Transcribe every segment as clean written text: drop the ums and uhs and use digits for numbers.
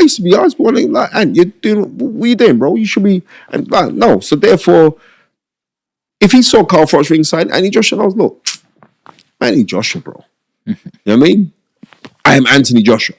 used to be us, but like, and you're doing what are you doing, bro? You should be, and like, no. So therefore, if he saw Carl Froch ringside, Anthony Joshua knows, look, Anthony Joshua, bro. You know what I mean? I am Anthony Joshua,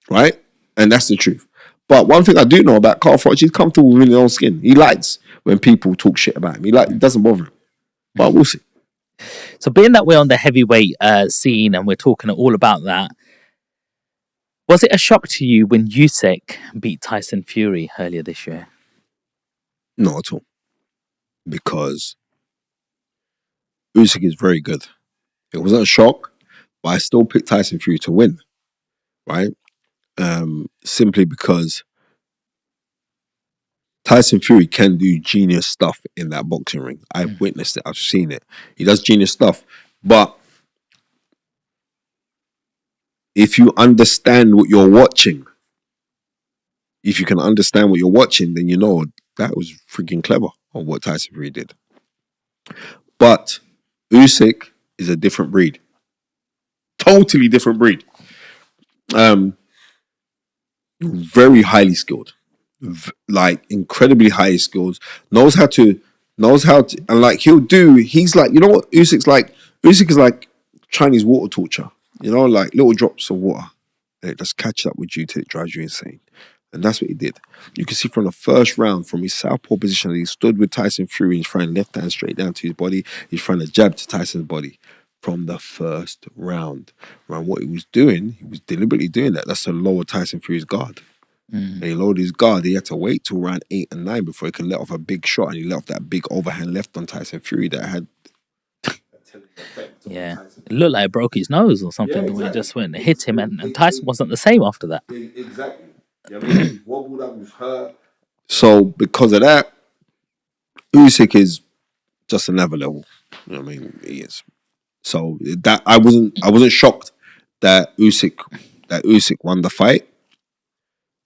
right? And that's the truth. But one thing I do know about Carl Froch, he's comfortable within his own skin. He likes when people talk shit about him. It doesn't bother him. But we'll see. So being that we're on the heavyweight scene and we're talking all about that, was it a shock to you when Usyk beat Tyson Fury earlier this year? Not at all. Because Usyk is very good. It wasn't a shock, but I still picked Tyson Fury to win, right? Simply because Tyson Fury can do genius stuff in that boxing ring. I've witnessed it. I've seen it. He does genius stuff. But if you understand what you're watching, if you can understand what you're watching, then you know that was freaking clever on what Tyson Fury did. But Usyk is a different breed. Totally different breed. Very highly skilled. Like incredibly highly skilled. Knows how to, and like he's like, you know what Usyk's like? Usyk is like Chinese water torture. You know, like little drops of water. It just catches up with you till it drives you insane. And that's what he did. You can see from the first round, from his southpaw position, he stood with Tyson Fury. He's throwing left hand straight down to his body. He's throwing a jab to Tyson's body from the first round. And what he was doing, he was deliberately doing that. That's to lower Tyson Fury's guard. And he lowered his guard. He had to wait till round 8 and 9 before he could let off a big shot. And he let off that big overhand left on Tyson Fury that had... Yeah, it looked like it broke his nose or something. Yeah, exactly. When it just went and hit him, and Tyson wasn't the same after that. Exactly. Yeah, I mean, he wobbled up with her. So because of that, Usyk is just another level. You know what I mean? He is. So that I wasn't shocked that Usyk won the fight.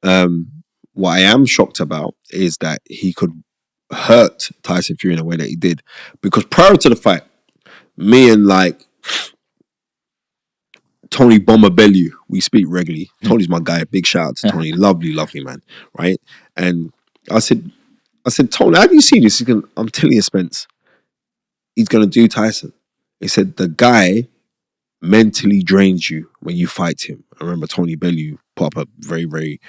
What I am shocked about is that he could hurt Tyson Fury in a way that he did, because prior to the fight, me and like Tony Bombabellu, we speak regularly. Tony's my guy. Big shout out to Tony. Lovely man. Right? And I said, Tony, how do you see this? I'm telling you, Spence, he's gonna do Tyson. He said the guy mentally drains you when you fight him. I remember Tony Bellew put up a very, very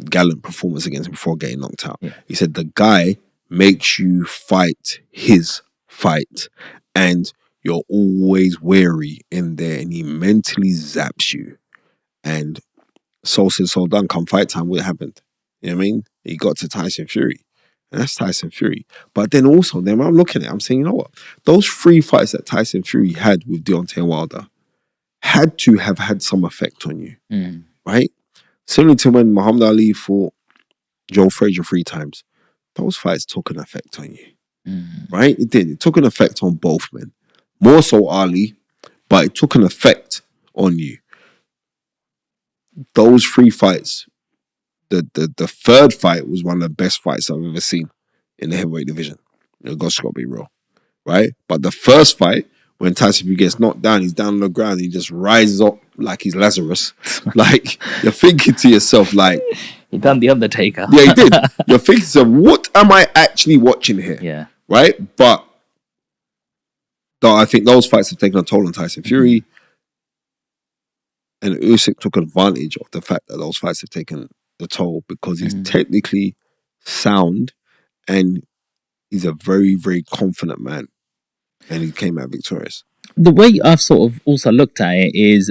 gallant performance against him before getting knocked out. Yeah. He said the guy makes you fight his fight, and you're always wary in there, and he mentally zaps you. And so said, so done. Come fight time, what happened? You know what I mean? He got to Tyson Fury. And that's Tyson Fury. But then also, when I'm looking at it, I'm saying, you know what? Those 3 fights that Tyson Fury had with Deontay Wilder had to have had some effect on you. Right? Similar to when Muhammad Ali fought Joe Frazier 3 times. Those fights took an effect on you. Right? It did. It took an effect on both men. More so Ali, but it took an effect on you. Those 3 fights, the third fight was one of the best fights I've ever seen in the heavyweight division. God's got to be real. Right? But the first fight, when Tyson Fury gets knocked down, he's down on the ground, he just rises up like he's Lazarus. Like, you're thinking to yourself, like... He done the Undertaker. Yeah, he did. You're thinking to yourself, what am I actually watching here? Yeah. Right? But I think those fights have taken a toll on Tyson Fury. And Usyk took advantage of the fact that those fights have taken the toll, because he's technically sound and he's a very, very confident man. And he came out victorious. The way I've sort of also looked at it is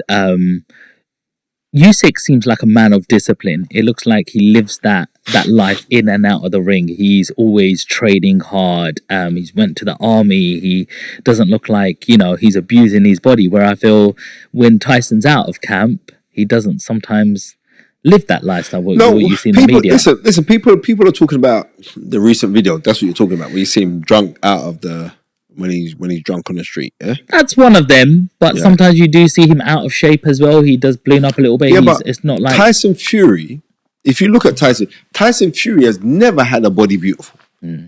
Usyk seems like a man of discipline. It looks like he lives that life in and out of the ring. He's always training hard. He's went to the army. He doesn't look like, he's abusing his body, where I feel when Tyson's out of camp, he doesn't sometimes live that lifestyle. What you see in the media. Listen, people are talking about the recent video. That's what you're talking about, where you see him drunk out of the... When he's drunk on the street, yeah? That's one of them, but sometimes you do see him out of shape as well. He does balloon up a little bit. Yeah, but it's not like... Tyson Fury, if you look at Tyson Fury has never had a body beautiful.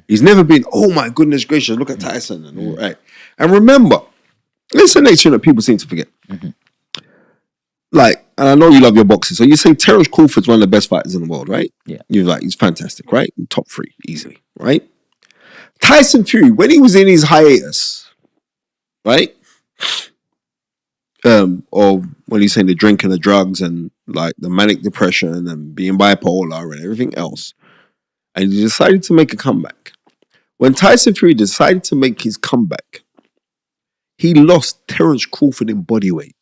He's never been, oh my goodness gracious, look at Tyson and all right. And remember, it's the next thing that people seem to forget. like, and I know you love your boxing, so you say Terence Crawford's one of the best fighters in the world, right? Yeah. You're like, he's fantastic, right? Top 3, easily, right? Tyson Fury, when he was in his hiatus, right? Or when he's saying the drinking, the drugs, and like the manic depression and being bipolar and everything else, and he decided to make a comeback. When Tyson Fury decided to make his comeback, he lost Terence Crawford in body weight.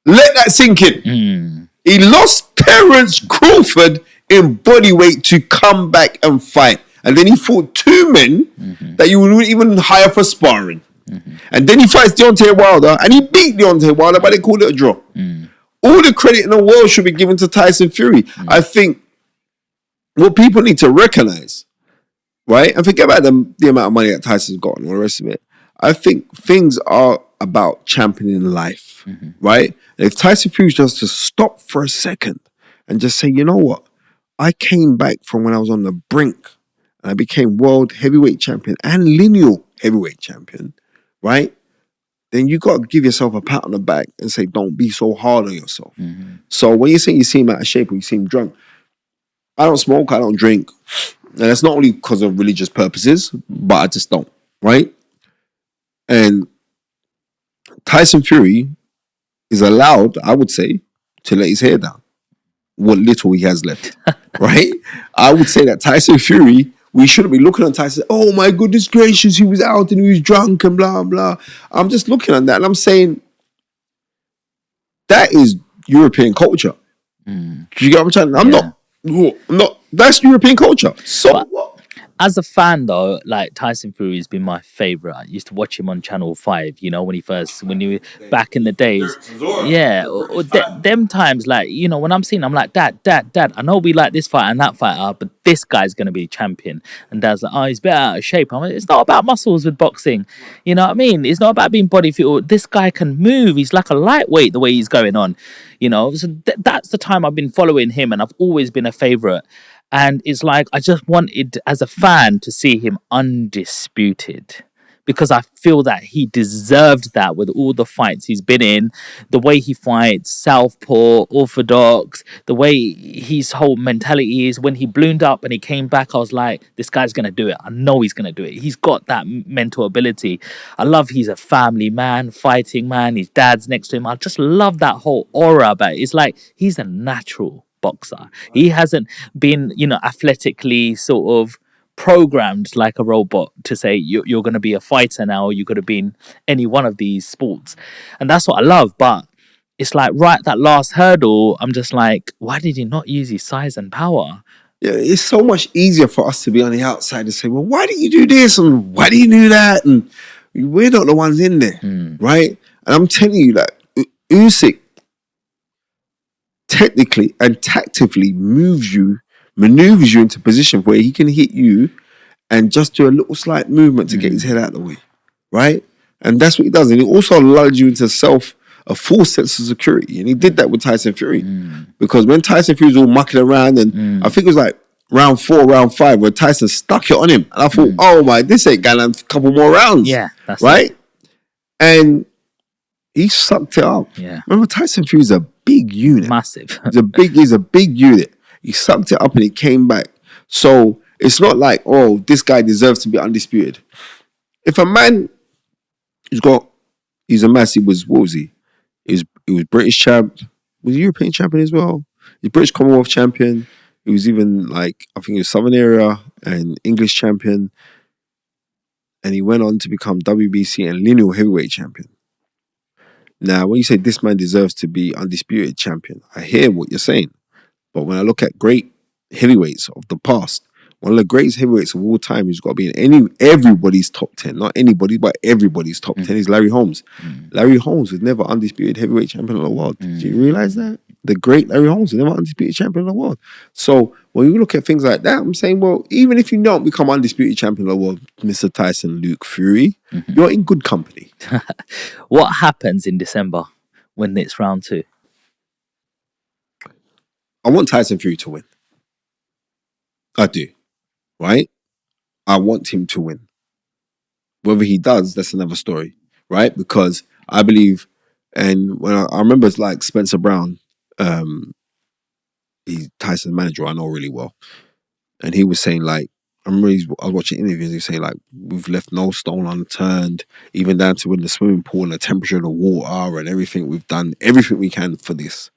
Let that sink in. He lost Terence Crawford in body weight to come back and fight. And then he fought 2 men that you wouldn't even hire for sparring. And then he fights Deontay Wilder, and he beat Deontay Wilder, but they called it a draw. All the credit in the world should be given to Tyson Fury. I think what people need to recognize, right, and forget about the amount of money that Tyson's got and all the rest of it, I think things are about championing life, right? And if Tyson Fury just to stop for a second and just say, you know what, I came back from when I was on the brink and I became world heavyweight champion and lineal heavyweight champion, right? Then you got to give yourself a pat on the back and say, don't be so hard on yourself. So when you say you seem out of shape or you seem drunk, I don't smoke, I don't drink. And that's not only because of religious purposes, but I just don't, right? And Tyson Fury is allowed, I would say, to let his hair down. What little he has left, right? I would say that Tyson Fury, we shouldn't be looking at Tyson, oh my goodness gracious, he was out and he was drunk and blah, blah. I'm just looking at that and I'm saying, that is European culture. Do you get what I'm saying? I'm not, that's European culture. So But- what? As a fan, though, like Tyson Fury has been my favorite. I used to watch him on Channel 5, you know, when he back in the days. Yeah, them times, like, you know, when I'm seeing, I'm like, Dad, I know we like this fighter and that fighter, but this guy's going to be champion. And Dad's like, oh, he's a bit out of shape. I'm like, it's not about muscles with boxing. You know what I mean? It's not about being body fit. This guy can move. He's like a lightweight the way he's going on, you know. So that's the time I've been following him, and I've always been a favorite. And it's like, I just wanted, as a fan, to see him undisputed. Because I feel that he deserved that with all the fights he's been in. The way he fights, southpaw, orthodox, the way his whole mentality is. When he ballooned up and he came back, I was like, this guy's going to do it. I know he's going to do it. He's got that mental ability. I love he's a family man, fighting man. His dad's next to him. I just love that whole aura about it. It's like, he's a natural boxer. He hasn't been, you know, athletically sort of programmed like a robot to say you're going to be a fighter now, or you could have been any one of these sports. And that's what I love. But it's like, right, that last hurdle, I'm just like, why did he not use his size and power? Yeah, it's so much easier for us to be on the outside and say, well, why didn't you do this? And why didn't you do that? And we're not the ones in there, right? And I'm telling you that Usyk technically and tactically maneuvers you into a position where he can hit you and just do a little slight movement to get his head out of the way, right? And that's what he does. And he also lulled you into a full sense of security. And he did that with Tyson Fury. Because when Tyson Fury was all mucking around, and I think it was like round 4, round 5, where Tyson stuck it on him. And I thought, oh my, this ain't going to a couple more rounds. Yeah, that's right? it. And he sucked it up. Yeah. Remember, Tyson Fury's a big unit. Massive. He's a big unit. He sucked it up and he came back. So it's not like, oh, this guy deserves to be undisputed. If a man he's a massive, what was he? He was British champ. Was he European champion as well? He's British Commonwealth champion. He was even like, I think he was Southern Area and English champion. And he went on to become WBC and lineal heavyweight champion. Now, when you say this man deserves to be undisputed champion, I hear what you're saying. But when I look at great heavyweights of the past, one of the greatest heavyweights of all time who's got to be in everybody's top 10, not anybody, but everybody's top 10 is Larry Holmes. Larry Holmes was never undisputed heavyweight champion of the world. Do you realize that? The great Larry Holmes was never undisputed champion of the world. So when you look at things like that, I'm saying, well, even if you don't become undisputed champion of the world, Mr. Tyson Luke Fury, you're in good company. What happens in December when it's round 2? I want Tyson Fury to win. I do. Right? I want him to win. Whether he does, that's another story. Right? Because I believe And when I remember, it's like Spencer Brown, um, he's Tyson's manager, I know really well, and he was saying like, I was watching interviews. He was saying like, we've left no stone unturned, even down to in the swimming pool and the temperature of the water and everything. We've done everything we can for this.